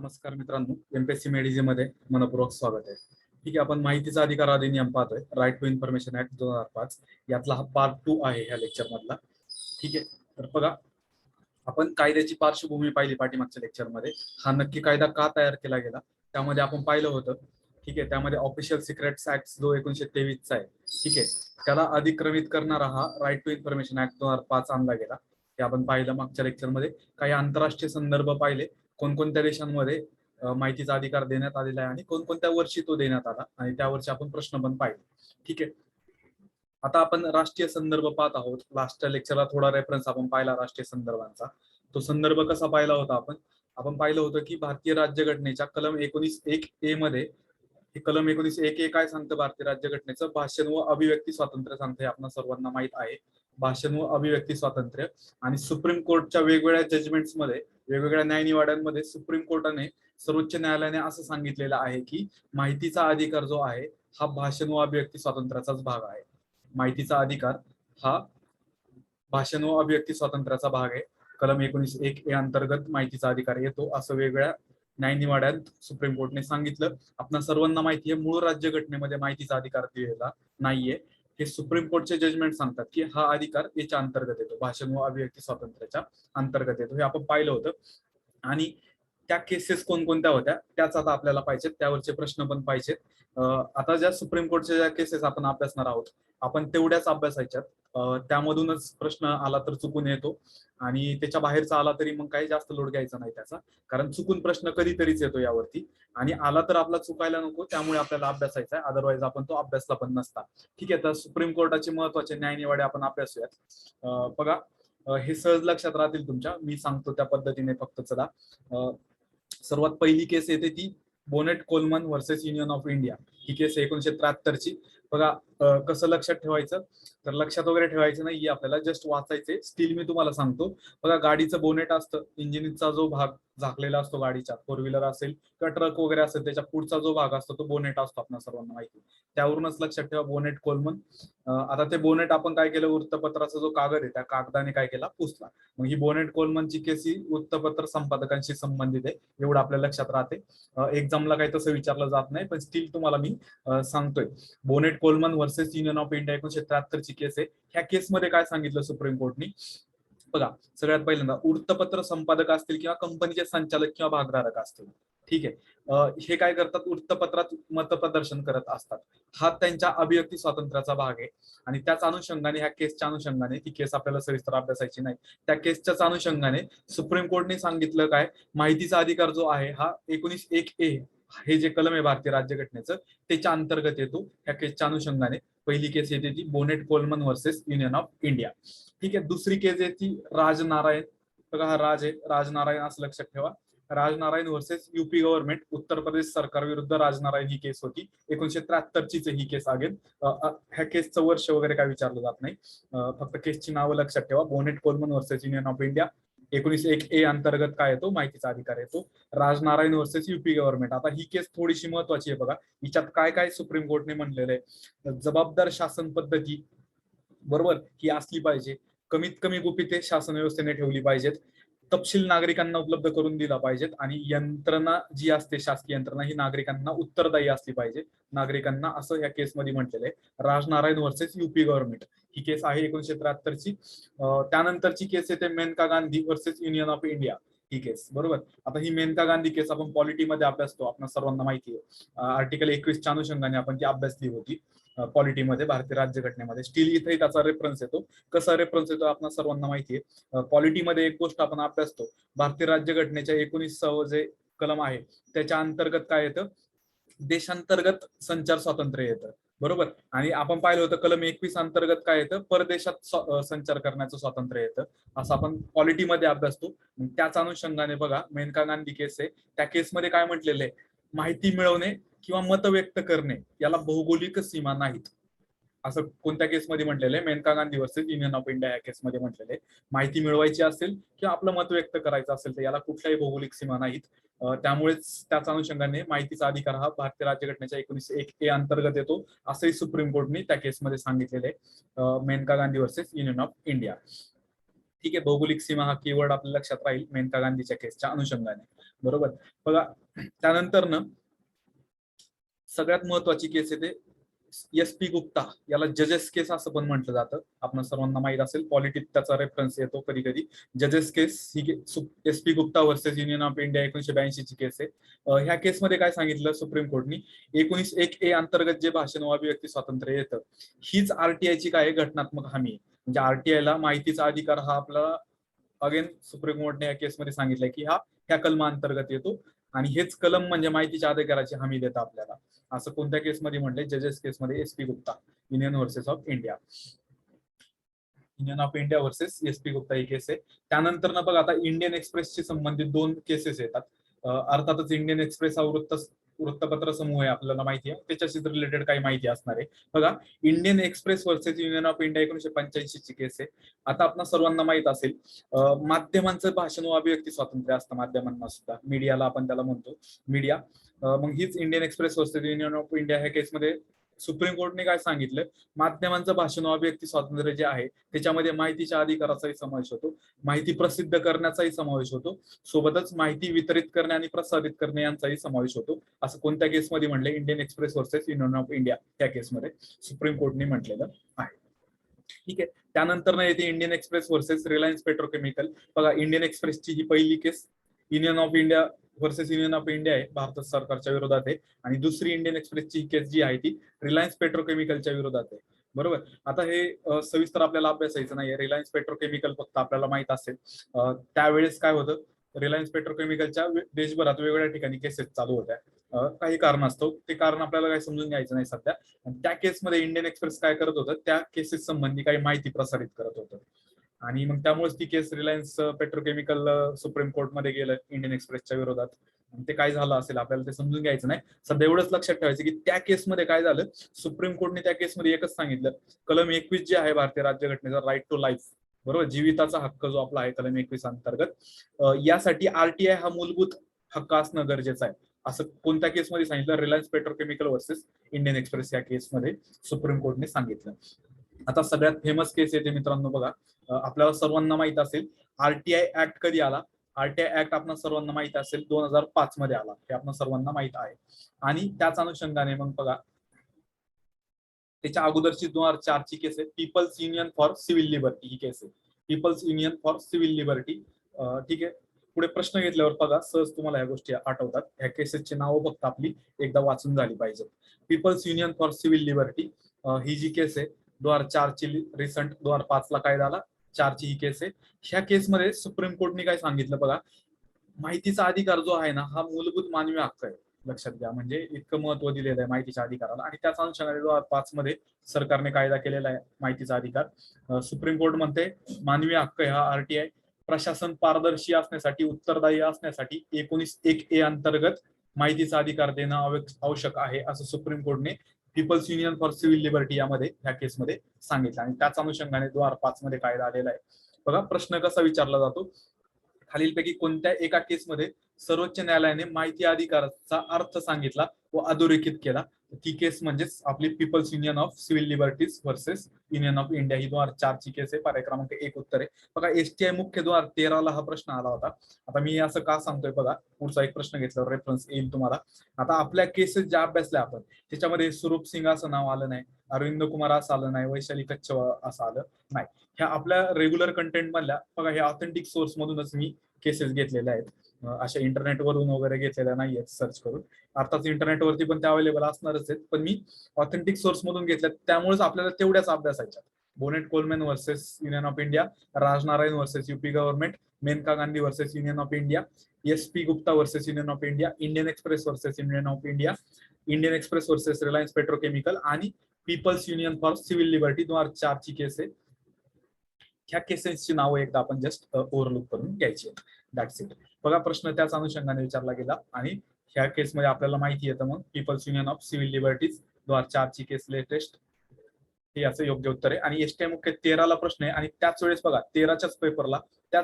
नमस्कार मित्रांनो, एमपीएससी मेडिजी मध्ये मनपूर्वक स्वागत आहे. ठीक आहे, आपण माहितीचा अधिकार अधिनियम पाहतोय, राईट टू इन्फॉर्मेशन ऍक्ट 2005. यातला हा पार्ट 2 आहे ह्या लेक्चर मधला. ठीक आहे, तर बघा, आपण कायद्याची पार्श्वभूमी पाहिली पाठीमागच्या लेक्चरमध्ये. हा नक्की कायदा का तयार केला गेला त्यामध्ये आपण पाहिलं होतं. ठीक आहे, त्यामध्ये ऑफिशियल सिक्रेट्स ऍक्ट जो 1923 चा आहे, ठीक आहे, त्याला अधिक्रमित करणारा हा राईट टू इन्फॉर्मेशन ऍक्ट 2005 आणला गेला. ते आपण पाहिलं मागच्या लेक्चरमध्ये. काही आंतरराष्ट्रीय संदर्भ पाहिले, कोणकोणत्या देशांमध्ये माहितीचा अधिकार देण्यात आलेला आहे आणि कोणकोणत्या वर्षी तो देण्यात आला, आणि त्या वर्षी आपण प्रश्न पण पाहिले. ठीक आहे, आता आपण राष्ट्रीय संदर्भ पाहत आहोत. लास्टच्या लेक्चरला थोडा रेफरन्स आपण पाहिला राष्ट्रीय संदर्भांचा. तो संदर्भ कसा पाहिला होता आपण पाहिलं होतं की भारतीय राज्यघटनेच्या कलम 19(1)(a) मध्ये, हे कलम 19(1)(a) काय सांगतं भारतीय राज्यघटनेचं? भाषण व अभिव्यक्ती स्वातंत्र्य सांगते. आपण सर्वांना माहित आहे भाषण व अभिव्यक्ती स्वातंत्र्य. आणि सुप्रीम कोर्टच्या वेगवेगळ्या जजमेंट्स मध्ये, वेगवेगळ्या न्यायनिवाड्यांमध्ये सुप्रीम कोर्टाने, सर्वोच्च न्यायालयाने असं सांगितलेलं आहे की माहितीचा अधिकार जो आहे हा भाषण व अभिव्यक्ती स्वातंत्र्याचाच भाग आहे. माहितीचा अधिकार हा भाषण व अभिव्यक्ती स्वातंत्र्याचा भाग आहे. कलम 19(1)(a) अंतर्गत माहितीचा अधिकार येतो, असं वेगळ्या न्यायनिवाड्यात सुप्रीम कोर्टने सांगितलं. आपल्या सर्वांना माहिती आहे, मूळ राज्यघटनेमध्ये माहितीचा अधिकार दिलेला नाहीये. हे सुप्रीम कोर्टचे जजमेंट सांगतात की हा अधिकार याच्या अंतर्गत येतो, भाषण व अभिव्यक्ती स्वातंत्र्याच्या अंतर्गत येतो. हे आपण पाहिलं होतं. आणि त्या केसेस कोणकोणत्या होत्या त्याच आता आपल्याला पाहिजेत, त्यावरचे प्रश्न पण पाहिजेत. आता ज्या सुप्रीम कोर्टच्या ज्या केसेस आपण अभ्यासणार आहोत, आपण तेवढ्याच अभ्यासायच्यात. त्यामधूनच प्रश्न आला तर चुकून येतो, आणि त्याच्या बाहेरचा आला तरी मग काही जास्त लोड घ्यायचा नाही त्याचा, कारण चुकून प्रश्न कधीतरीच येतो यावरती. आणि आला तर आपला चुकायला नको, त्यामुळे आपल्याला अभ्यासायचा आहे, अदरवाईज आपण तो अभ्यासला पण नसता. ठीक आहे, तर सुप्रीम कोर्टाचे महत्वाचे न्यायनिवाडे आपण अभ्यासूयात. बघा, हे सहज लक्षात राहतील तुमच्या, मी सांगतो त्या पद्धतीने फक्त. चला, सर्वात पहिली केस येते ती Bennett Coleman versus union of India. ही केस 1973 ची. बघा, कसं लक्षात ठेवायचं, तर लक्षात वगैरे ठेवायचं नाहीये आपल्याला, जस्ट वाचायचे. स्टील मी तुम्हाला सांगतो. बघा, गाडीचं बोनेट असतं, इंजिनचा जो भाग झाकलेला असतो गाडीच्या, फोर व्हीलर असेल किंवा ट्रक वगैरे असेल, त्याच्या पुढचा जो भाग असतो तो बोनेट असतो, आपल्या सर्वांना माहिती. त्यावरूनच लक्षात ठेवा बोनेट कोलमन. आता ते बोनेट आपण काय केलं, वृत्तपत्राचा जो कागद आहे त्या कागदाने काय केला, पुसला. मग ही बोनेट कोलमनची केस ही वृत्तपत्र संपादकांशी संबंधित आहे, एवढं आपल्या लक्षात राहते. एक्झामला काही तसं विचारलं जात नाही, पण स्टील तुम्हाला मी सांगतोय. Bennett Coleman versus union of India 1973 ची केस आहे. ह्या केसमध्ये काय सांगितलं सुप्रीम कोर्टनी? बघा, सगळ्यात पहिल्यांदा वृत्तपत्र संपादक असतील किंवा कंपनीचे संचालक किंवा भागधारक असतील, ठीक आहे, हे काय करतात, वृत्तपत्रात मतप्रदर्शन करत असतात. हा त्यांच्या अभिव्यक्ती स्वातंत्र्याचा भाग आहे. आणि त्याच अनुषंगाने, ह्या केसच्या अनुषंगाने, ती केस आपल्याला सविस्तर अभ्यासायची नाही, त्या केसच्याच अनुषंगाने सुप्रीम कोर्टने सांगितलं काय, माहितीचा अधिकार जो आहे हा 19(1)(a) हे जे कलम आहे भारतीय राज्यघटनेचं, त्याच्या अंतर्गत येतो. ह्या केसच्या अनुषंगाने पहिली केस येते ती Bennett Coleman versus union of India. ठीक आहे, दुसरी केस आहे ती राजनारायण. बघा, हा राज आहे, राजनारायण असं लक्षात ठेवा. Rajnarayan versus UP government, Uttar Pradesh सरकार विरुद्ध राजनारायण ही केस होती. 1973 ची ही केस अगेन. ह्या केसचं वर्ष वगैरे काय विचारलं जात नाही, फक्त केसची नावं लक्षात ठेवा. Bennett Coleman versus union of India 19(1)(a) अंतर्गत काय येतो, माहितीचा अधिकार येतो. राजनारायण वर्सेस युपी गव्हर्नमेंट, आता ही केस थोडीशी महत्वाची आहे. बघा, हिच्यात काय काय सुप्रीम कोर्टने म्हणलेलं आहे. जबाबदार शासन पद्धती, बरोबर, ही असली पाहिजे. कमीत कमी गुपिते शासन व्यवस्थेने ठेवली पाहिजेत. तपशील नागरिकांना उपलब्ध करून दिला पाहिजेत. आणि यंत्रणा जी असते, शासकीय यंत्रणा, ही नागरिकांना उत्तरदायी असली पाहिजे, नागरिकांना, असं या केसमध्ये म्हटलेलं आहे. राजनारायण वर्सेस युपी गव्हर्नमेंट ही केस आहे 1973 ची. त्यानंतरची केस येते Maneka Gandhi versus union of India ही केस, बरोबर. आता ही मेनका गांधी केस आपण पॉलिटीमध्ये अभ्यासतो, आपल्या सर्वांना माहिती आहे. आर्टिकल 21च्या अनुषंगाने आपण ती अभ्यासली होती पॉलिटीमध्ये, भारतीय राज्यघटनेमध्ये. स्टील इथेही त्याचा रेफरन्स येतो. कसा रेफरन्स येतो आपल्या सर्वांना माहिती आहे. पॉलिटीमध्ये एक गोष्ट आपण अभ्यासतो, भारतीय राज्यघटनेच्या 19व जे कलम आहे त्याच्या अंतर्गत काय येतं, देशांतर्गत संचार स्वातंत्र्य येतं, बरोबर. आणि आपण पाहिलं होतं कलम 21 अंतर्गत काय येतं, परदेशात संचार करण्याचं स्वातंत्र्य येतं, असं आपण पॉलिटीमध्ये अभ्यासतो. त्याच अनुषंगाने बघा, मेनका गांधी केस आहे, त्या केसमध्ये काय म्हटलेलं आहे, माहिती मिळवणे किंवा मत व्यक्त करणे याला भौगोलिक सीमा नाहीत, असं कोणत्या केसमध्ये म्हटलेलं आहे, Maneka Gandhi versus union of India या केसमध्ये म्हटलेलं आहे. माहिती मिळवायची असेल किंवा आपलं मत व्यक्त करायचं असेल तर याला कुठल्याही भौगोलिक सीमा नाहीत. त्यामुळेच त्याच अनुषंगाने माहितीचा अधिकार हा भारतीय राज्यघटनेच्या 19(1)(a) अंतर्गत येतो, असंही सुप्रीम कोर्टने त्या केसमध्ये सांगितलेलं आहे, Maneka Gandhi versus union of India. ठीक आहे, भौगोलिक सीमा हा कीवर्ड आपल्या लक्षात राहील मेनका गांधीच्या केसच्या अनुषंगाने. बरोबर. बघा त्यानंतर ना सगळ्यात महत्वाची केस येते SP गुप्ता, याला जजेस केस असं पण म्हटलं जातं. आपण सर्वांना माहित असेल, पॉलिटिक त्याचा रेफरन्स येतो कधी कधी. जजेस केस ही SP Gupta versus union of India 1982 ची केस आहे. ह्या केसमध्ये काय सांगितलं सुप्रीम कोर्टनी, 19(1)A अंतर्गत जे भाषण व अभिव्यक्ती स्वातंत्र्य येतं, हीच RTI ची काय घटनात्मक हमी आहे. म्हणजे RTI ला माहितीचा अधिकार हा आपला अगेन सुप्रीम कोर्टने या केसमध्ये सांगितलंय की हा ह्या कलमाअंतर्गत येतो आणि हेच कलम म्हणजे माहितीच्या अधिकाराची हमी देतं आपल्याला. असं कोणत्या केसमध्ये म्हटलंय, जजेस केसमध्ये SP Gupta Union versus of India, Union of India versus SP Gupta ही केस आहे. त्यानंतर ना बघा आता इंडियन एक्सप्रेसशी संबंधित 2 केसेस येतात. अर्थातच इंडियन एक्सप्रेस हा वृत्तपत्र समूह आहे, आपल्याला माहिती आहे, त्याच्याशी रिलेटेड काही माहिती असणार आहे. बघा Indian express versus union of India 1985 ची केस आहे. आता आपल्या सर्वांना माहित असेल माध्यमांचं भाषण व अभिव्यक्ती स्वातंत्र्य असतं माध्यमांना सुद्धा, मीडियाला आपण त्याला म्हणतो मीडिया. मग हीच Indian express versus union of India ह्या केसमध्ये सुप्रीम कोर्टने काय सांगितलं, माध्यमांचं भाषण व अभिव्यक्ती स्वातंत्र्य जे आहे त्याच्यामध्ये माहितीच्या अधिकाराचाही समावेश होतो, माहिती प्रसिद्ध करण्याचाही समावेश होतो, सोबतच माहिती वितरित करणे आणि प्रसारित करणे यांचाही समावेश होतो. असं कोणत्या केसमध्ये म्हणलं, Indian express versus union of India त्या केसमध्ये सुप्रीम कोर्टने म्हटलेलं आहे. ठीक आहे. त्यानंतर ना येते Indian express versus Reliance petrochemical. बघा इंडियन एक्सप्रेसची ही पहिली case Union of India versus union of India आहे, भारत सरकारच्या विरोधात आहे. आणि दुसरी इंडियन एक्सप्रेसची केस जी आहे ती रिलायन्स पेट्रोकेमिकलच्या विरोधात आहे. बरोबर. आता हे सविस्तर आपल्याला अभ्यासायचं नाहीये, रिलायन्स पेट्रोकेमिकल फक्त आपल्याला माहित असेल. त्यावेळेस काय होतं, रिलायन्स पेट्रोकेमिकलच्या देशभरात वेगवेगळ्या ठिकाणी केसेस चालू होत्या, काही कारणास्तव. ते कारण आपल्याला काही समजून घ्यायचं नाही सध्या. त्या केसमध्ये इंडियन एक्सप्रेस काय करत होतं, त्या केसेस संबंधी काही माहिती प्रसारित करत होतं आणि मग त्यामुळेच ती केस रिलायन्स पेट्रोकेमिकल सुप्रीम कोर्टमध्ये गेलं इंडियन एक्सप्रेसच्या विरोधात. ते काय झालं असेल आपल्याला ते समजून घ्यायचं नाही सध्या. एवढंच लक्षात ठेवायचं की त्या केसमध्ये काय झालं, सुप्रीम कोर्टने त्या केसमध्ये एकच सांगितलं, कलम 21 जे आहे भारतीय राज्यघटनेचा, राईट टू लाईफ, बरोबर, जीविताचा हक्क जो आपला आहे कलम 21 अंतर्गत, यासाठी RTI हा मूलभूत हक्क असणं गरजेचं आहे, असं कोणत्या केसमध्ये सांगितलं, Reliance petrochemical versus Indian express या केसमध्ये सुप्रीम कोर्टने सांगितलं. आता सगळ्यात फेमस केस येते मित्रांनो, बघा आपल्याला सर्वांना माहित असेल RTI ऍक्ट कधी आला. RTI ऍक्ट आपण सर्वांना माहित असेल 2005 मध्ये आला, हे आपण सर्वांना माहित आहे. आणि त्याच अनुषंगाने मग बघा त्याच्या अगोदरची 2004 ची केस आहे, People's union for civil liberty ही केस आहे, People's union for civil Liberty. ठीक आहे. पुढे प्रश्न घेतल्यावर बघा सहज तुम्हाला ह्या गोष्टी आठवतात. ह्या केसेसची नावं फक्त आपली एकदा वाचून झाली पाहिजे. People's union for civil liberty ही जी केस आहे 2004 ची, रिसंट 2005 ला काय झाला, 4 ची ही केस आहे. ह्या केसमध्ये सुप्रीम कोर्टने काय सांगितलं बघा, माहितीचा अधिकार जो आहे ना हा मूलभूत मानवी हक्क आहे, लक्षात घ्या. म्हणजे इतकं महत्व दिलेलं आहे माहितीच्या अधिकाराला. आणि त्याच अनुषंगाने 2005 मध्ये सरकारने कायदा केलेला आहे माहितीचा अधिकार. सुप्रीम कोर्ट म्हणते मानवी हक्क हा RTI प्रशासन पारदर्शी असण्यासाठी, उत्तरदायी असण्यासाठी 19(1)A अंतर्गत माहितीचा अधिकार देणं आवश्यक आहे, असं सुप्रीम कोर्टने People's union for civil Liberty यामध्ये ह्या केसमध्ये सांगितलं. आणि त्याच अनुषंगाने 2005 मध्ये कायदा आलेला आहे. बघा प्रश्न कसा विचारला जातो, खालीलपैकी कोणत्या एका केसमध्ये सर्वोच्च न्यायालयाने माहिती अधिकाराचा अर्थ सांगितला व अधोरेखित केला, ती केस म्हणजेच आपली People's union of Civil liberties versus union of India ही 2004 ची केस आहे. पर्याय क्रमांक 1 उत्तर आहे. बघा STI मुख्य 2013 ला हा प्रश्न आला होता. आता मी असं का सांगतोय बघा, पुढचा एक प्रश्न घेतल्यावर रेफरन्स येईल तुम्हाला. आता आपल्या केसेस ज्या अभ्यासल्या आपण त्याच्यामध्ये स्वरूप सिंग असं नाव आलं नाही, अरविंद कुमार असं आलं नाही, वैशाली कच्छप असं आलं नाही. ह्या आपल्या रेग्युलर कंटेंट मधल्या बघा, हे ऑथेंटिक सोर्स मधूनच मी केसेस घेतलेल्या आहेत, अशा इंटरनेटवरून वगैरे घेतलेल्या नाही आहेत सर्च करून. अर्थात इंटरनेटवरती पण त्या अवेलेबल असणारच आहेत, पण मी ऑथेंटिक सोर्स मधून घेतल्या, त्यामुळेच आपल्याला तेवढ्याच अभ्यासायच्या. Bennett Coleman versus union of India, Rajnarain versus UP government, Maneka Gandhi versus union of India, SP Gupta versus union of India, Indian express versus union of India, Indian express versus Reliance petrochemical आणि People's union for civil Liberty 2004 ची case आहे. ह्या केसेसची नावं एकदा आपण just overlook करून घ्यायची. That's it. बघा प्रश्न त्याच अनुषंगाने विचारला गेला आणि ह्या केसमध्ये आपल्याला माहिती येतं मग People's union of Civil Liberties 2004 ची केस लेटेस्ट, हे याचं योग्य उत्तर आहे. आणि STI मुख्य 13 ला प्रश्न आहे आणि त्याच वेळेस बघा 13च्याच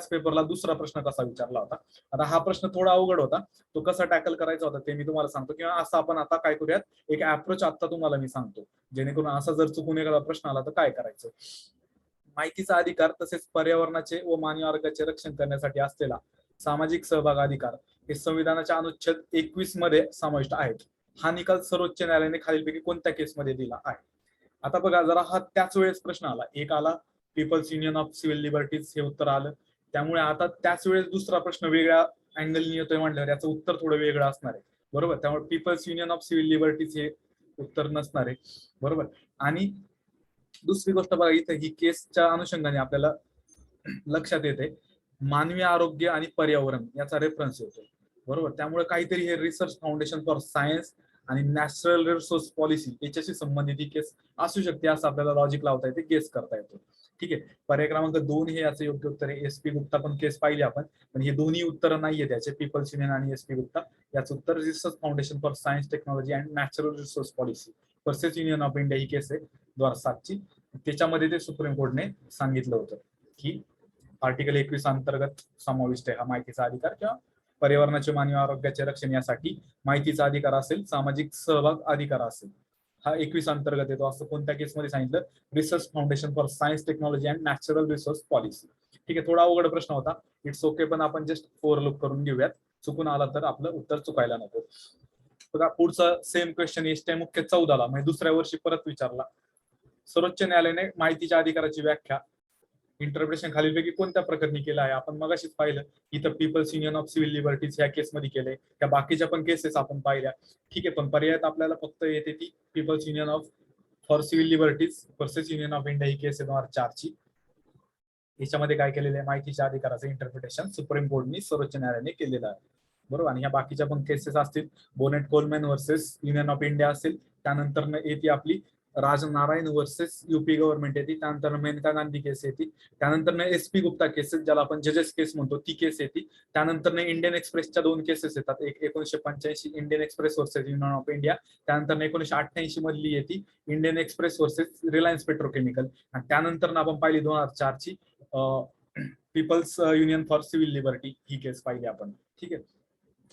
पेपरला दुसरा प्रश्न कसा विचारला होता. आता हा प्रश्न थोडा अवघड होता, तो कसा टॅकल करायचा होता ते मी तुम्हाला सांगतो, किंवा असं आपण आता काय करूयात, एक अप्रोच आता तुम्हाला मी सांगतो, जेणेकरून असा जर चुकून एखादा प्रश्न आला तर काय करायचं. माहितीचा अधिकार तसेच पर्यावरणाचे व मानवी आरोग्याचे रक्षण करण्यासाठी असलेला सामाजिक सहभाग अधिकार हे संविधानाच्या अनुच्छेद 21 मध्ये समाविष्ट आहेत. हा निकाल सर्वोच्च न्यायालयाने खालीलपैकी कोणत्या केसमध्ये दिला आहे? आता बघा, जरा हा त्याच वेळेस प्रश्न आला. एक आला People's union of Civil Liberties, हे उत्तर आलं. त्यामुळे आता त्याच वेळेस दुसरा प्रश्न वेगळ्या अँगलनी येतोय म्हटल्यावर याचं उत्तर थोडं वेगळं असणार आहे. बरोबर, त्यामुळे People's union of Civil Liberties हे उत्तर नसणार आहे. बरोबर. आणि दुसरी गोष्ट बघा, इथे ही केसच्या अनुषंगाने आपल्याला लक्षात येते मानवी आरोग्य आणि पर्यावरण याचा रेफरन्स येतो. बरोबर, त्यामुळे काहीतरी हे रिसर्च फाउंडेशन फॉर सायन्स आणि नॅचरल रिसोर्स पॉलिसी याच्याशी संबंधित ही केस असू शकते, असं आपल्याला लॉजिक लावता येते, गेस करता येतो. ठीक आहे. पर्याय क्रमांक 2 हे याचं योग्य उत्तर आहे. एस पी गुप्ता पण केस पाहिली आपण, पण हे दोन्ही उत्तर नाहीये त्याचे, पीपल्स युनियन आणि एस पी गुप्ता. याचं उत्तर research foundation for science technology and natural resource policy versus union of India ही केस आहे 2007 ची. त्याच्यामध्ये ते सुप्रीम कोर्टने सांगितलं होतं की आर्टिकल 21 अंतर्गत समाविष्ट आहे हा माहितीचा अधिकार किंवा पर्यावरणाचे मानवी आरोग्याचे रक्षण यासाठी माहितीचा अधिकार असेल, सामाजिक सहभाग अधिकार असेल, हा 21 अंतर्गत येतो, असं कोणत्या केसमध्ये सांगितलं? Research foundation for science technology and natural resource policy. ठीक आहे, थोडा अवघड प्रश्न होता, इट्स ओके, पण आपण जस्ट ओव्हरलुक करून घेऊयात. चुकून आला तर आपलं उत्तर चुकायला नको. बघा, पुढचा सेम क्वेश्चन एसटी मुख्य 14ला म्हणजे दुसऱ्या वर्षी परत विचारला. सर्वोच्च न्यायालयाने माहितीच्या अधिकाराची व्याख्या इंटरप्रिटेशन खालीलपैकी कोणत्या प्रकरणी केलं आहे? आपण मगाशीच पाहिलं, इथं People's union of Civil Liberties ह्या केसमध्ये केलंय, त्या बाकीच्या पण केसेस आपण पाहिल्या. ठीक आहे, पण पर्यायात आपल्याला फक्त येते ती people's union of for civil liberties versus union of India ही केस आहे 2004 ची. याच्यामध्ये काय केलेलं आहे? माहितीच्या अधिकाराचं इंटरप्रिटेशन सुप्रीम कोर्टनी सर्वोच्च न्यायालयाने केलेलं आहे. बरोबर. आणि ह्या बाकीच्या पण केसेस असतील, Bennett Coleman versus union of India असेल, त्यानंतर येते आपली राजनारायण वर्सेस युपी गव्हर्नमेंट येते, त्यानंतर मेनका गांधी केस येते, त्यानंतर एसपी गुप्ता केसेस ज्याला आपण जजेस केस म्हणतो ती केस येते, त्यानंतर इंडियन एक्सप्रेसच्या 2 केसेस येतात, एक 1985 Indian express versus union of India, त्यानंतर 1988 मधली येते Indian express versus Reliance petrochemical, आणि त्यानंतर आपण पाहिली 2004 ची people's union for civil liberty ही केस पाहिली आपण. ठीक आहे,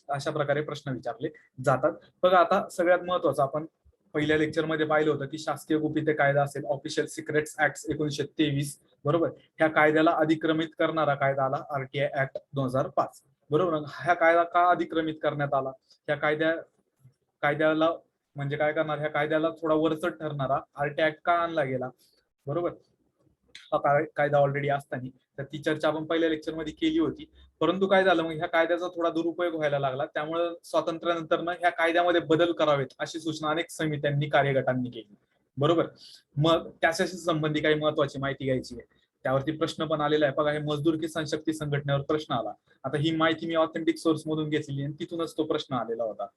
अशा प्रकारे प्रश्न विचारले जातात. बघा, आता सगळ्यात महत्वाचं आपण पहिल्या लेक्चरमध्ये पाहिलं होतं की शासकीय गुपिते कायदा असेल, ऑफिशियल सिक्रेट्स ऍक्ट 1923. बरोबर, ह्या कायद्याला अधिक्रमित करणारा कायदा आला आरटीआय ऍक्ट 2005. बरोबर, ह्या कायदा का अधिक्रमित करण्यात आला? ह्या कायद्याला म्हणजे काय करणार, ह्या कायद्याला थोडा वरचढ ठरणारा आरटीआय ऍक्ट का आणला गेला? बरोबर, हा कायदा ऑलरेडी असताना तर ती चर्चा आपण पहिल्या लेक्चरमध्ये केली होती. परंतु काय झालं, मग ह्या कायद्याचा थोडा दुरुपयोग व्हायला लागला, त्यामुळे स्वातंत्र्यानंतर ह्या कायद्यामध्ये बदल करावेत अशी सूचना अनेक समित्यांनी, कार्यगटांनी केली. बरोबर, मग त्याच्याशी संबंधी काही महत्वाची माहिती घ्यायची आहे, त्यावरती प्रश्न पण आलेला आहे. बघा, हे मजदूर किसान शक्ती संघटनेवर प्रश्न आला. आता ही माहिती मी ऑथेंटिक सोर्स मधून घेतलेली आणि तिथूनच तो प्रश्न आलेला होता,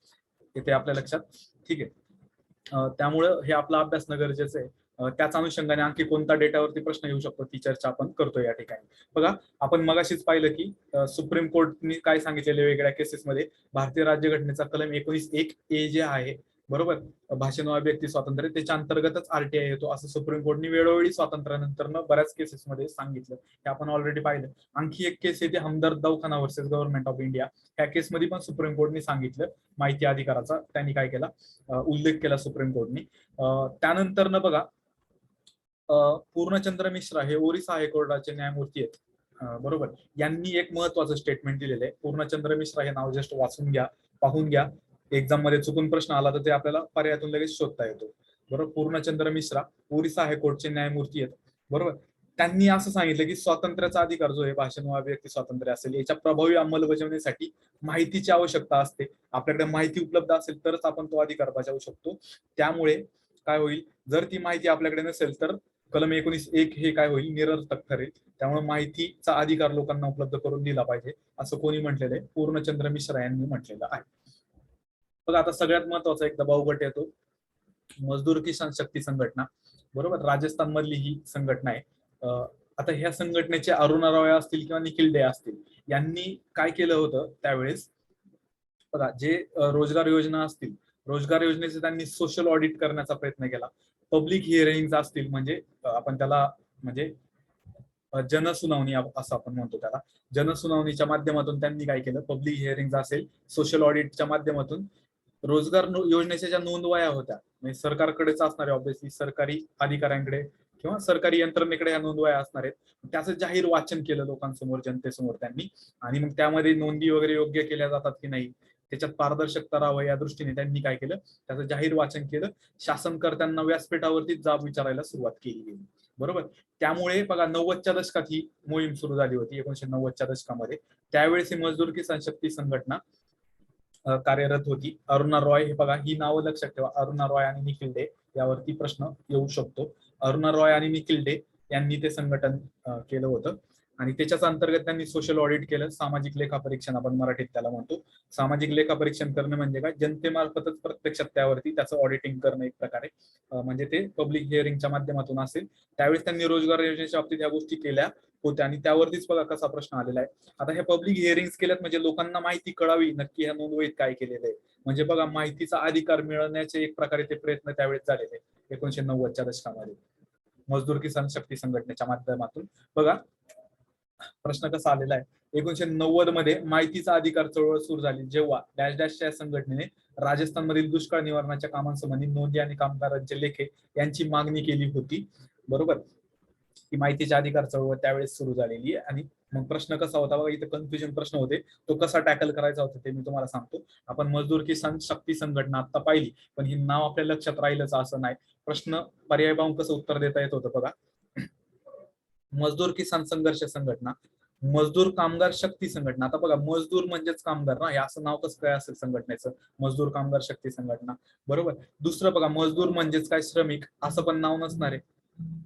येते आपल्या लक्षात. ठीक आहे, त्यामुळं हे आपला अभ्यासनं गरजेचं आहे. त्याच अनुषंगाने आणखी कोणता डेटावरती प्रश्न येऊ शकतो ती चर्चा आपण करतो या ठिकाणी. बघा, आपण मगाशीच पाहिलं की सुप्रीम कोर्टने काय सांगितलेले वेगळ्या केसेसमध्ये, भारतीय राज्यघटनेचा कलम 19(1)A जे आहे, बरोबर, भाषण व अभिव्यक्ती स्वातंत्र्य, त्याच्या अंतर्गतच आरटीआय येतो असं सुप्रीम कोर्टने वेळोवेळी स्वातंत्र्यानंतर बऱ्याच केसेसमध्ये सांगितलं, हे आपण ऑलरेडी पाहिलं. आणखी एक केस येते हमदर्द दवाखाना वर्सेस गव्हर्नमेंट ऑफ इंडिया, ह्या केसमध्ये पण सुप्रीम कोर्टने सांगितलं माहिती अधिकाराचा, त्यांनी काय केला, उल्लेख केला सुप्रीम कोर्टने. त्यानंतर बघा, पूर्णचंद्र मिश्रा हे ओरिसा हायकोर्टाचे न्यायमूर्ती आहेत. बरोबर, यांनी एक महत्वाचं स्टेटमेंट दिलेलं आहे. पूर्णचंद्र मिश्रा हे नाव जस्ट वाचून घ्या, पाहून घ्या, एक्झाम मध्ये चुकून प्रश्न आला तर ते आपल्याला पर्यायातून लगेच शोधता येतो. बरोबर, पूर्णचंद्र मिश्रा ओरिसा हायकोर्टचे न्यायमूर्ती आहेत. बरोबर, त्यांनी असं सांगितलं की स्वातंत्र्याचा अधिकार जो आहे, भाषण व अभिव्यक्ती स्वातंत्र्य असेल, याच्या प्रभावी अंमलबजावणीसाठी माहितीची आवश्यकता असते. आपल्याकडे माहिती उपलब्ध असेल तरच आपण तो अधिकार बजावू शकतो. त्यामुळे काय होईल, जर ती माहिती आपल्याकडे नसेल तर कलम 19(1) हे काय होईल, निरर्थक ठरेल. त्यामुळे माहितीचा अधिकार लोकांना उपलब्ध करून दिला पाहिजे असं कोणी म्हटलेलं आहे? पूर्णचंद्र मिश्रा यांनी म्हटलेलं आहे. बघा, आता सगळ्यात महत्वाचा एक दबाव गट येतो, मजदूर किसान शक्ती संघटना. बरोबर, राजस्थान मधली ही संघटना आहे. आता ह्या संघटनेचे अरुणा रॉय असतील किंवा निखिल डे असतील, यांनी काय केलं होतं त्यावेळेस, बघा, जे रोजगार योजना असतील, रोजगार योजनेचे त्यांनी सोशल ऑडिट करण्याचा प्रयत्न केला. पब्लिक हिअरिंग असतील, म्हणजे आपण त्याला म्हणजे जनसुनावणी असं आपण म्हणतो त्याला, जनसुनावणीच्या माध्यमातून त्यांनी काय केलं, पब्लिक हिअरिंग असेल, सोशल ऑडिटच्या माध्यमातून रोजगार योजनेच्या ज्या नोंदवह्या होत्या, म्हणजे सरकारकडेच असणारे, ऑब्व्हियसली सरकारी अधिकाऱ्यांकडे किंवा सरकारी यंत्रणेकडे ह्या नोंदवह्या असणार आहेत. त्याचं जाहीर वाचन केलं लोकांसमोर, जनतेसमोर त्यांनी, आणि मग त्यामध्ये नोंदी वगैरे योग्य केल्या जातात की नाही, त्याच्यात पारदर्शकता राहावं या दृष्टीने त्यांनी काय केलं, त्याचं जाहीर वाचन केलं. शासनकर्त्यांना व्यासपीठावरती जाब विचारायला सुरुवात केली गेली. बरोबर. त्यामुळे बघा 90च्या दशकात ही मोहीम सुरू झाली होती, 1990च्या दशकामध्ये. त्यावेळेस ही मजदूर किसान शक्ती संघटना कार्यरत होती. अरुणा रॉय, हे बघा ही नावं लक्षात ठेवा, अरुणा रॉय आणि निखिल डे, यावरती प्रश्न येऊ शकतो. अरुणा रॉय आणि निखिल डे यांनी ते संघटन केलं होतं, आणि त्याच्याच अंतर्गत त्यांनी सोशल ऑडिट केलं. सामाजिक लेखापरीक्षण आपण मराठीत त्याला म्हणतो. सामाजिक लेखापरीक्षण करणं म्हणजे काय, जनतेमार्फतच प्रत्यक्षात त्यावरती त्याचं ऑडिटिंग करणं एक प्रकारे, म्हणजे ते पब्लिक हिअरिंगच्या माध्यमातून असेल. त्यावेळेस त्यांनी रोजगार योजनेच्या बाबतीत या गोष्टी केल्या होत्या, आणि त्यावरतीच बघा कसा प्रश्न आलेला आहे. आता हे पब्लिक हिअरिंग्स केल्यात म्हणजे लोकांना माहिती कळावी नक्की ह्या नोंदवहीत काय केलेलं आहे. म्हणजे बघा माहितीचा अधिकार मिळवण्याचे एक प्रकारे ते प्रयत्न त्यावेळेस झालेले 1990च्या दशकामध्ये मजदूर किसान शक्ती संघटनेच्या माध्यमातून. बघा प्रश्न कसा आलेला आहे, 1990 मध्ये माहितीचा अधिकार चळवळ सुरू झाली जेव्हा डॅश डॅशच्या संघटनेने राजस्थानमधील दुष्काळ निवारणाच्या कामांसंबंधी नोंदी आणि कामगारांचे लेखे यांची मागणी केली होती. बरोबर. ही माहितीचा अधिकार चळवळ त्यावेळेस सुरू झालेली आहे. आणि मग प्रश्न कसा होता बघा, इथे कन्फ्युजन प्रश्न होते, तो कसा टॅकल करायचा होता ते मी तुम्हाला सांगतो. आपण मजदूर किसान शक्ती संघटना आता पाहिली, पण ही नाव आपल्या लक्षात राहिलंच असं नाही. प्रश्न पर्याय पाहून कसं उत्तर देता येत होतं बघा. मजदूर किसान संघर्ष संघटना, मजदूर कामगार शक्ती संघटना. आता बघा मजदूर म्हणजेच कामगार ना, हे असं नाव कसं काय असेल संघटनेचं, मजदूर कामगार शक्ती संघटना. बरोबर. दुसरं बघा, मजदूर म्हणजेच काय श्रमिक, असं पण नाव नसणार आहे.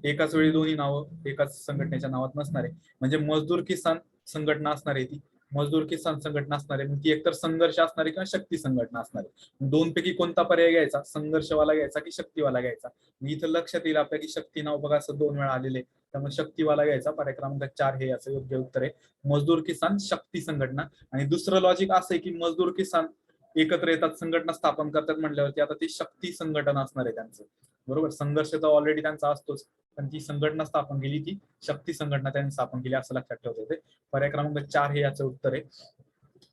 एकाच वेळी दोन्ही नावं एकाच संघटनेच्या नावात नसणार आहे. म्हणजे मजदूर किसान संघटना असणार आहे ती, मजदूर किसान संघटना असणार आहे, ती एकतर संघर्ष असणार आहे किंवा शक्ती संघटना असणार आहे. दोन पैकी कोणता पर्याय घ्यायचा, संघर्षवाला घ्यायचा की शक्तीवाला घ्यायचा. इथं लक्षात येईल आपल्या की शक्ती नाव बघा असं 2 वेळा आलेले, त्यामुळे शक्तीवाला घ्यायचा. पर्याय क्रमांक 4 हे याचं योग्य उत्तर आहे, मजदूर किसान शक्ती संघटना. आणि दुसरं लॉजिक असं आहे की मजदूर किसान एकत्र येतात, संघटना स्थापन करतात म्हटल्यावरती आता ती शक्ती संघटना असणार आहे त्यांचं. बरोबर. संघर्ष तर ऑलरेडी त्यांचा असतोच, पण ती संघटना स्थापन केली ती शक्ती संघटना त्यांनी स्थापन केली, असं लक्षात ठेवत होते. पर्याय क्रमांक 4 हे याचं उत्तर आहे.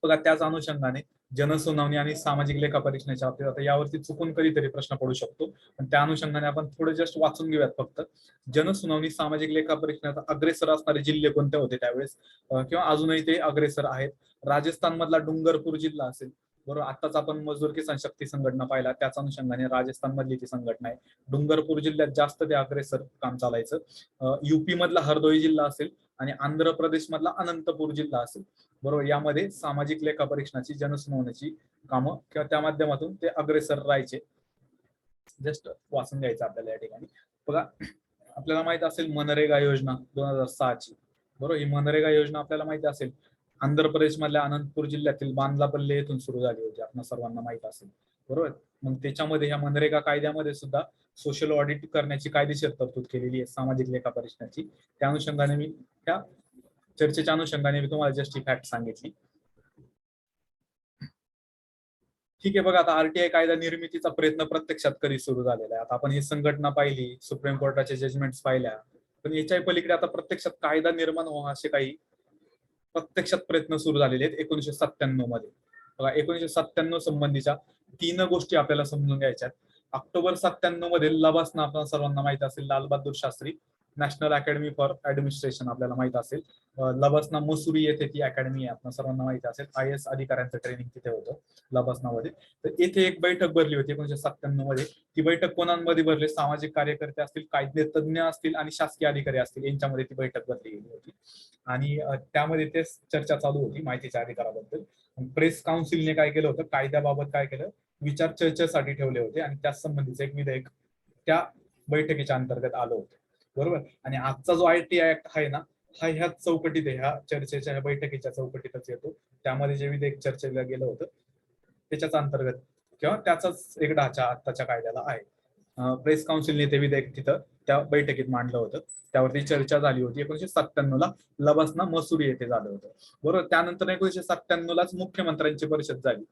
बघा त्याच अनुषंगाने जनसुनावणी आणि सामाजिक लेखापरीक्षणाच्या बाबतीत आता यावरती चुकून कधीतरी प्रश्न पडू शकतो, पण त्या अनुषंगाने आपण थोडं जस्ट वाचून घेऊयात फक्त. जनसुनावणी सामाजिक लेखापरीक्षणाचा अग्रेसर असणारे जिल्हे कोणते होते त्यावेळेस, किंवा अजूनही ते अग्रेसर आहेत. राजस्थान मधला डुंगरपूर जिल्हा असेल. बरोबर. आताच आपण मजदूर किसान शक्ती संघटना पाहिला, त्याच अनुषंगाने राजस्थान मधली ती संघटना आहे. डुंगरपूर जिल्ह्यात जास्त ते अग्रेसर काम चालायचं. युपी मधला हरदोई जिल्हा असेल, आणि आंध्र प्रदेश मधला अनंतपूर जिल्हा असेल. बरोबर. यामध्ये सामाजिक लेखापरीक्षणाची जनसुनावणीची कामं किंवा त्या माध्यमातून ते अग्रेसर राहायचे. जस्ट वाचून घ्यायचं आपल्याला या ठिकाणी. बघा आपल्याला माहित असेल मनरेगा योजना 2006 ची. बरोबर. ही मनरेगा योजना आपल्याला माहिती असेल आंध्र प्रदेश मधल्या अनंतपूर जिल्ह्यातील बांदलापल्ले येथून सुरू झाली होती, आपण सर्वांना माहित असेल. बरोबर. मग त्याच्यामध्ये ह्या मनरेगा कायद्यामध्ये सुद्धा सोशल ऑडिट करण्याची कायदेशीर तरतूद केलेली आहे सामाजिक लेखापरीक्षणाची. त्या अनुषंगाने मी त्या चर्चेच्या अनुषंगाने मी तुम्हाला जस्ट ही फॅक्ट सांगितली. ठीक आहे. बघा आता आरटीआय कायदा निर्मितीचा प्रयत्न प्रत्यक्षात कधी सुरू झालेला आहे. आता आपण ही संघटना पाहिली, सुप्रीम कोर्टाचे जजमेंट्स पाहिल्या, पण याच्या पलीकडे आता प्रत्यक्षात कायदा निर्माण व्हावा असे काही प्रत्यक्षात प्रयत्न सुरू झालेले आहेत 1997 मध्ये. बघा 1997 संबंधीच्या 3 गोष्टी आपल्याला समजून घ्यायच्या. ऑक्टोबर 97 मध्ये लबासना आपण सर्वांना माहित असेल, Lal Bahadur Shastri national academy for administration आपल्याला माहित असेल. लबासना मसुरी येथे ती अकॅडमी आहे, आपण सर्वांना माहिती असेल. IAS अधिकाऱ्यांचं ट्रेनिंग तिथे होतं लबासनामध्ये. तर येथे एक बैठक भरली होती 1997 मध्ये. ती बैठक कोणांमध्ये भरली, सामाजिक कार्यकर्ते असतील, कायदे तज्ञ असतील आणि शासकीय अधिकारी असतील, यांच्यामध्ये ती बैठक भरली गेली होती. आणि त्यामध्ये ते चर्चा चालू होती माहितीच्या अधिकाराबद्दल. प्रेस काउन्सिलने काय केलं होतं, कायद्याबाबत काय केलं, विचार चर्चेसाठी ठेवले होते, आणि त्याच संबंधीचं एक विधेयक त्या बैठकीच्या अंतर्गत आलं होतं. बरोबर. आणि आजचा जो ITI ऍक्ट आहे ना, हा ह्याच चौकटीत आहे, ह्या चर्चेच्या ह्या बैठकीच्या चौकटीतच येतो. त्यामध्ये जे विधेयक चर्चेला गेलं होतं त्याच्याच अंतर्गत किंवा त्याचाच एक ढाचा आत्ताच्या कायद्याला आहे. प्रेस काउन्सिलने ते विधेयक तिथं त्या बैठकीत मांडलं होतं, त्यावरती चर्चा झाली होती. 1997 ला लबासना मसुरी येथे झालं होतं. बरोबर. त्यानंतर 1997 लाच मुख्यमंत्र्यांची परिषद झाली.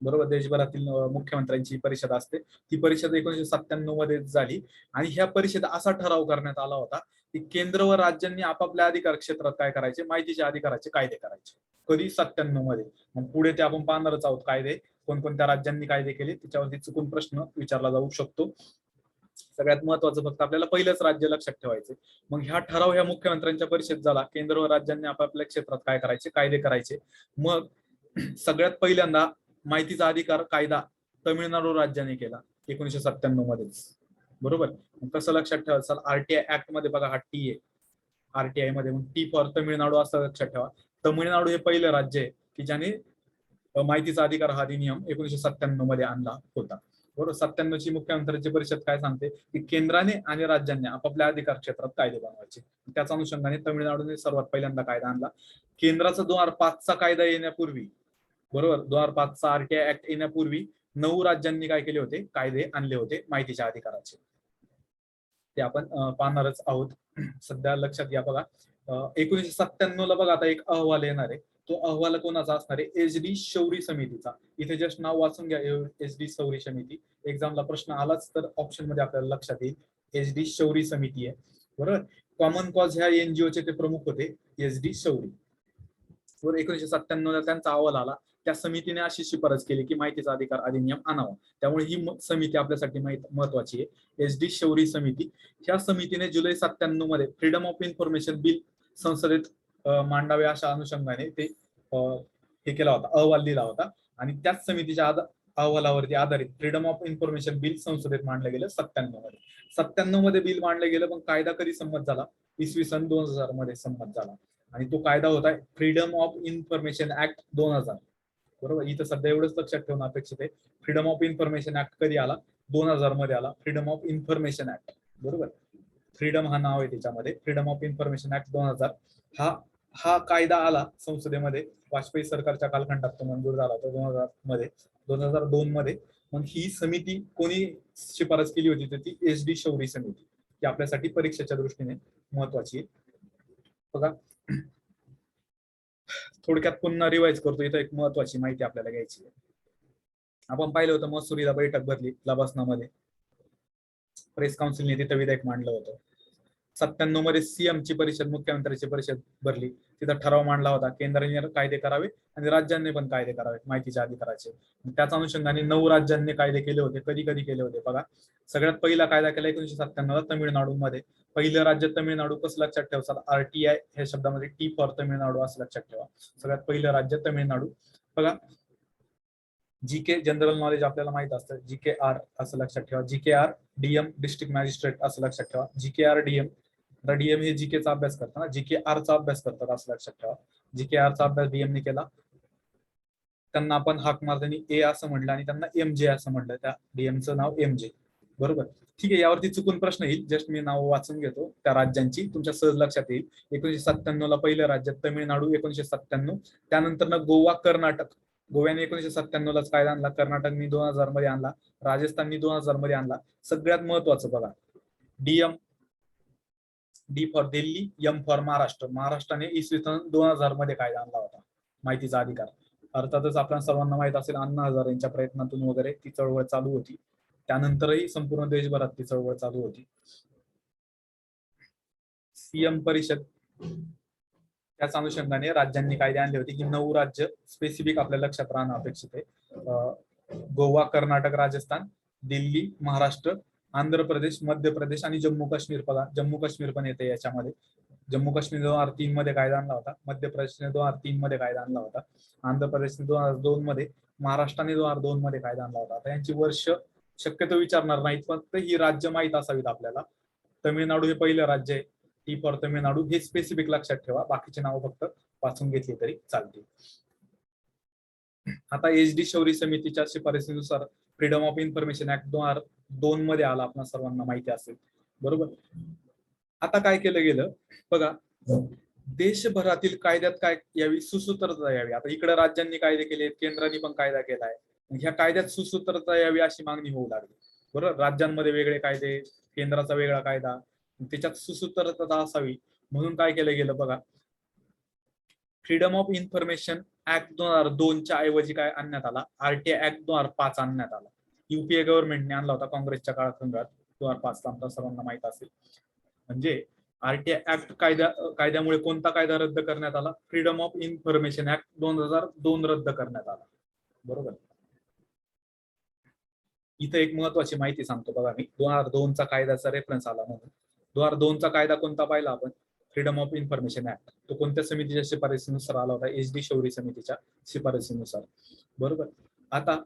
बरोबर. देशभरातील मुख्यमंत्र्यांची परिषद असते, ती परिषद 1997 मध्ये झाली. आणि ह्या परिषदेत असा ठराव करण्यात आला होता की केंद्र व राज्यांनी आपापल्या अधिकार क्षेत्रात काय करायचे, माहितीच्या अधिकाराचे कायदे करायचे. कधी 97 मध्ये. मग पुढे ते आपण पाहणारच आहोत कायदे कोणकोणत्या राज्यांनी कायदे केले, त्याच्यावरती चुकून प्रश्न विचारला जाऊ शकतो. सगळ्यात महत्वाचं फक्त आपल्याला पहिलंच राज्य लक्षात ठेवायचे. मग ह्या ठराव ह्या मुख्यमंत्र्यांच्या परिषद झाला. केंद्र व राज्यांनी आपापल्या क्षेत्रात काय करायचे, कायदे करायचे. मग सगळ्यात पहिल्यांदा माहितीचा अधिकार कायदा तमिळनाडू राज्याने केला 1997 मध्येच. बरोबर. कसं लक्षात ठेवायचं, आरटीआय ऍक्ट मध्ये बघा हा टी आहे आरटीआय मध्ये, टी फॉर तमिळनाडू असं लक्षात ठेवा. तमिळनाडू हे पहिलं राज्य आहे की ज्याने माहितीचा अधिकार हा अधिनियम 1997 मध्ये आणला होता. बरोबर. 97 ची मुख्यमंत्र्यांची परिषद काय सांगते की केंद्राने आणि राज्यांनी आपापल्या अधिकार क्षेत्रात कायदे बनवायचे. त्याच अनुषंगाने तमिळनाडूने सर्वात पहिल्यांदा कायदा आणला. केंद्राचा 2005 चा कायदा येण्यापूर्वी, बरोबर, 2005 चा आरटीआय ऍक्ट येण्यापूर्वी 9 राज्यांनी काय केले होते, कायदे आणले होते माहितीच्या अधिकाराचे. ते आपण पाहणारच आहोत. सध्या लक्षात घ्या बघा, 1997 ला बघा आता एक अहवाल येणार आहे. तो अहवाल कोणाचा असणार आहे, एच डी शौरी समितीचा. इथे जस्ट नाव वाचून घ्या, एच डी शौरी समिती. एक्झामला प्रश्न आलाच तर ऑप्शन मध्ये आपल्याला लक्षात येईल, एच डी शौरी समिती आहे. बरोबर. कॉमन कॉज ह्या एनजीओचे ते प्रमुख होते एच डी शौरी. 1997 ला त्यांचा अहवाल आला. त्या समितीने अशी शिफारस केली की माहितीचा अधिकार अधिनियम आणावा. त्यामुळे ही समिती आपल्यासाठी महत्वाची आहे, एच डी शौरी समिती. ह्या समितीने जुलै 97 मध्ये फ्रीडम ऑफ इन्फॉर्मेशन बिल संसदेत मांडावे अशा अनुषंगाने ते हे केला होता, अहवाल दिला होता. आणि त्याच समितीच्या अहवालावरती आधारित फ्रीडम ऑफ इन्फॉर्मेशन बिल संसदेत मांडलं गेलं 97 मध्ये बिल मांडलं गेलं. पण कायदा कधी संमत झाला, इसवी सन 2000 मध्ये संमत झाला. आणि तो कायदा होता फ्रीडम ऑफ इन्फॉर्मेशन ऍक्ट 2000. बरोबर. इथं सध्या एवढंच लक्षात ठेवणं अपेक्षित आहे, फ्रीडम ऑफ इन्फॉर्मेशन ऍक्ट कधी आला, 2000 मध्ये आला. फ्रीडम ऑफ इन्फॉर्मेशन ऍक्ट, बरोबर, फ्रीडम हा नाव आहे त्याच्यामध्ये. फ्रीडम ऑफ इन्फॉर्मेशन ऍक्ट 2000 हा कायदा आला संसदेमध्ये. वाजपेयी सरकारच्या कालखंडात तो मंजूर झाला होता 2002 मध्ये. मग ही समिती कोणी शिफारस केली होती, तर ती एच डी शौरी समिती, की आपल्यासाठी परीक्षेच्या दृष्टीने महत्वाची आहे. बघा थोडक्यात पुन्हा रिवाइज करतो, इथं एक महत्वाची माहिती आपल्याला घ्यायची आहे. आपण पाहिलं होतं मसुरीला बैठक भरली लबासनामध्ये, प्रेस काउन्सिलने तिथं विधेयक मांडलं होतं. 97 मध्ये सीएम ची परिषद, मुख्यमंत्र्यांची परिषद भरली. तिथं ठराव मांडला होता, केंद्राने कायदे करावे आणि राज्यांनी पण कायदे करावे माहितीच्या अधिकाराचे. त्याच अनुषंगाने 9 राज्यांनी कायदे केले होते. कधी कधी केले होते बघा. सगळ्यात पहिला कायदा केला 1997 ला तमिळनाडू मध्ये. पहिलं राज्य तमिळनाडू. कसं लक्षात ठेवा, आरटीआय ह्या शब्दामध्ये टी फॉर तमिळनाडू असं लक्षात ठेवा. सगळ्यात पहिलं राज्य तमिळनाडू. बघा जीके जनरल नॉलेज आपल्याला माहित असतं, जीके आर असं लक्षात ठेवा. GK R DM district magistrate असं लक्षात ठेवा. जीके आर डीएम, डीएम हे जीकेचा अभ्यास करतात ना, जीके आर चा अभ्यास करतात असं लक्षात ठेवा. जीके आर चा अभ्यास डीएम ने केला. त्यांना आपण हाक मारताना ए असं म्हटलं आणि त्यांना एमजे असं म्हटलं. त्या डीएमचं नाव एमजे. बरोबर. ठीक आहे. यावरती चुकून प्रश्न येईल, जस्ट मी नाव वाचून घेतो त्या राज्यांची, तुमच्या सहज लक्षात येईल. 1997 ला पहिलं राज्य तमिळनाडू 1997. त्यानंतर गोवा, कर्नाटक. गोव्याने 1997 लाच कायदा आणला. कर्नाटकने 2000 मध्ये आणला. राजस्थाननी 2000 मध्ये आणला. सगळ्यात महत्वाचं बघा, DM, D for Delhi, M for Maharashtra. महाराष्ट्राने इसवी सन 2000 मध्ये कायदा आणला होता माहितीचा अधिकार. अर्थातच आपल्या सर्वांना माहित असेल, अण्णा हजारेंच्या प्रयत्नातून वगैरे ती चळवळ चालू होती. त्यानंतरही संपूर्ण देशभरात ती चळवळ चालू होती. सीएम परिषद, त्याच अनुषंगाने राज्यांनी कायदे आणले होते की 9 राज्य स्पेसिफिक आपल्या लक्षात राहणं अपेक्षित आहे. गोवा, कर्नाटक, राजस्थान, दिल्ली, महाराष्ट्र, आंध्र प्रदेश, मध्य प्रदेश आणि जम्मू काश्मीर. बघा जम्मू काश्मीर पण येते याच्यामध्ये. जम्मू काश्मीर 2003 मध्ये कायदा आणला होता. मध्य प्रदेशने 2003 मध्ये कायदा आणला होता. आंध्र प्रदेशने 2002 मध्ये, महाराष्ट्राने 2002 मध्ये कायदा आणला होता. आता यांची वर्ष शक्यतो विचारणार नाहीत, फक्त ही राज्य माहित असावीत आपल्याला. तमिळनाडू हे पहिलं राज्य आहे, टी फॉर तमिळनाडू, हे स्पेसिफिक लक्षात ठेवा. बाकीचे नाव फक्त वाचून घेतली तरी चालतील. आता एच डी शौरी समितीच्या शिफारसीनुसार फ्रीडम ऑफ इन्फॉर्मेशन ऍक्ट 2002 मध्ये आला, आपल्या सर्वांना माहिती असेल. बरोबर. आता काय केलं गेलं बघा, देशभरातील कायद्यात काय यावी, सुसूत्रता यावी. आता इकडे राज्यांनी कायदे केले, केंद्राने पण कायदा केलाय. ह्या कायद्यात सुसूत्रता यावी अशी मागणी होऊ लागली. बरोबर. राज्यांमध्ये वेगळे कायदे, केंद्राचा वेगळा कायदा, त्याच्यात सुसूत्रता असावी म्हणून काय केलं गेलं बघा, फ्रीडम ऑफ इन्फॉर्मेशन ऍक्ट 2002 च्या ऐवजी काय आणण्यात आला, आरटीआय ऍक्ट 2005 आणण्यात आला. युपीए गव्हर्नमेंटने आणला होता काँग्रेसच्या काळात 2005 चा, आमचा सर्वांना माहित असेल. म्हणजे आरटीआय ऍक्ट कायद्यामुळे कोणता कायदा रद्द करण्यात आला, फ्रीडम ऑफ इन्फॉर्मेशन ऍक्ट 2002 रद्द करण्यात आला. बरोबर. इथं एक महत्वाची माहिती सांगतो बघा मी. 2002चा कायद्याचा रेफरन्स आला म्हणून. 2002चा कायदा कोणता पाहिला आपण? Freedom of information act. तो कोणत्या समितीच्या शिफारसीनुसार आला होता? HD शौरी समितीच्या शिफारसीनुसार. बरोबर. आता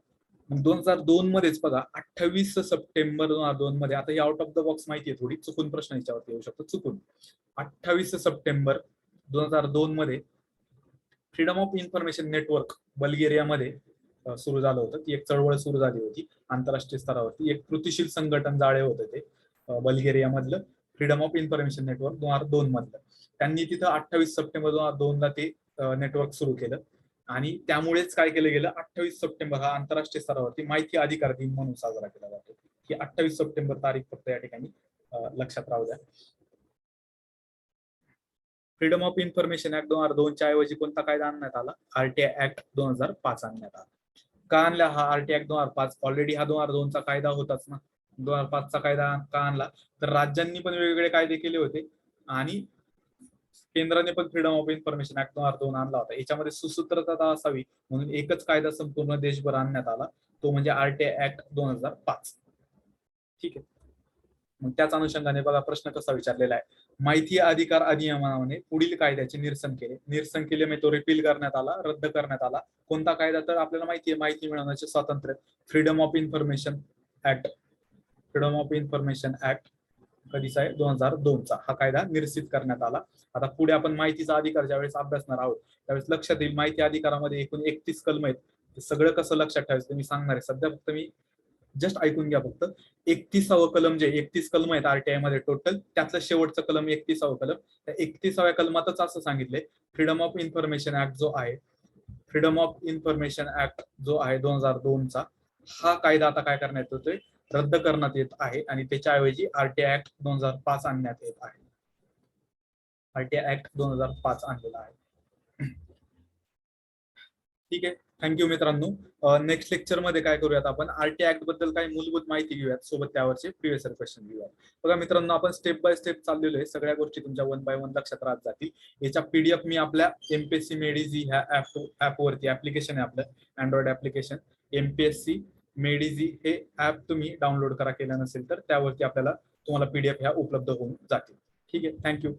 2002 मध्येच बघा 28 सप्टेंबर 2002 मध्ये, आता ही आउट ऑफ द बॉक्स माहिती आहे थोडी, चुकून प्रश्न याच्यावरती येऊ शकतो, चुकून 28 सप्टेंबर 2002 मध्ये फ्रीडम ऑफ इन्फॉर्मेशन नेटवर्क बल्गेरियामध्ये सुरू झालं होतं. ती एक चळवळ सुरू झाली होती आंतरराष्ट्रीय स्तरावरती. एक कृतीशील संघटन जाळे होतं ते बल्गेरिया मधलं फ्रीडम ऑफ इन्फॉर्मेशन नेटवर्क 2002 मधलं. त्यांनी तिथं 28 सप्टेंबर 2002 ला ते नेटवर्क सुरू केलं आणि त्यामुळेच काय केलं गेलं, 28 सप्टेंबर हा आंतरराष्ट्रीय स्तरावरती माहिती अधिकार दिन म्हणून साजरा केला जातो. ही 28 सप्टेंबर तारीख फक्त या ठिकाणी लक्षात राहू द्या. फ्रीडम ऑफ इन्फॉर्मेशन ऍक्ट 2002 च्या ऐवजी कोणता कायदा आणण्यात आला? RTI ऍक्ट 2005 आणण्यात आला. का आणला हा RTI ऍक्ट 2005? ऑलरेडी हा 2002चा कायदा होताच ना. 2005चा कायदा का आणला? तर राज्यांनी पण वेगवेगळे कायदे केले होते आणि केंद्राने पण फ्रीडम ऑफ इन्फॉर्मेशन ऍक्ट 2002 आणला होता. याच्यामध्ये सुसूत्रता असावी म्हणून एकच कायदा संपूर्ण देशभर आणण्यात आला, तो म्हणजे RTI ऍक्ट 2005. ठीक आहे. मग त्याच अनुषंगाने बघा प्रश्न कसा विचारलेला आहे. माहिती अधिकार अधिनियमाने पुढील कायद्याचे निरसन केले. निरसन केले म्हणजे तो रिपील करण्यात आला, रद्द करण्यात आला. कोणता कायदा? तर आपल्याला माहिती आहे माहिती मिळवण्याचे स्वातंत्र्य, freedom of information act. Freedom of information act कधीचा आहे? 2002चा. हा कायदा निरसित करण्यात आला. आता पुढे आपण माहितीचा अधिकार ज्यावेळेस अभ्यासणार आहोत त्यावेळेस लक्षात येईल माहिती अधिकारामध्ये एकूण 31 कलम आहेत. ते सगळं कसं लक्षात ठेवायचं मी सांगणार आहे. सध्या फक्त मी जस्ट ऐकून घ्या फक्त. 31वा कलम, जे 31 कलम आहेत RTI मध्ये टोटल, त्यातलं शेवटचं कलम 31वा कलम. त्या 31व्या कलमातच असं सांगितलंय फ्रीडम ऑफ इन्फॉर्मेशन ऍक्ट जो आहे, फ्रीडम ऑफ इन्फॉर्मेशन ऍक्ट जो आहे 2002चा, हा कायदा आता काय करण्यात येतोय? रद्द करण्यात येत आहे आणि त्याच्याऐवजी RTI ऍक्ट 2005 आणण्यात येत आहे. RTI ऍक्ट 2005 आणलेला आहे. ठीक आहे. थँक्यू मित्रांनो. नेक्स्ट लेक्चर मध्ये काय करूयात आपण? RTI ऍक्ट बद्दल काही मूलभूत माहिती घेऊयात, सोबत त्यावरचे प्रिव्हियस इयर क्वेश्चन घेऊयात. बघा मित्रांनो, आपण स्टेप बाय स्टेप चाललेलो आहे. सगळ्या गोष्टी तुमच्या 1 बाय 1 लक्षात राहत जातील. याच्या PDF मी आपल्या MPSC मेडिझी ह्या ऍप वरती, ऍप्लिकेशन आहे आपलं अँड्रॉइड ऍप्लिकेशन MPSC मेडिझी, हे ऍप तुम्ही डाउनलोड करा केलं नसेल तर, त्यावरती तुम्हाला PDF ह्या उपलब्ध होऊन जातील. ठीक आहे. थँक्यू.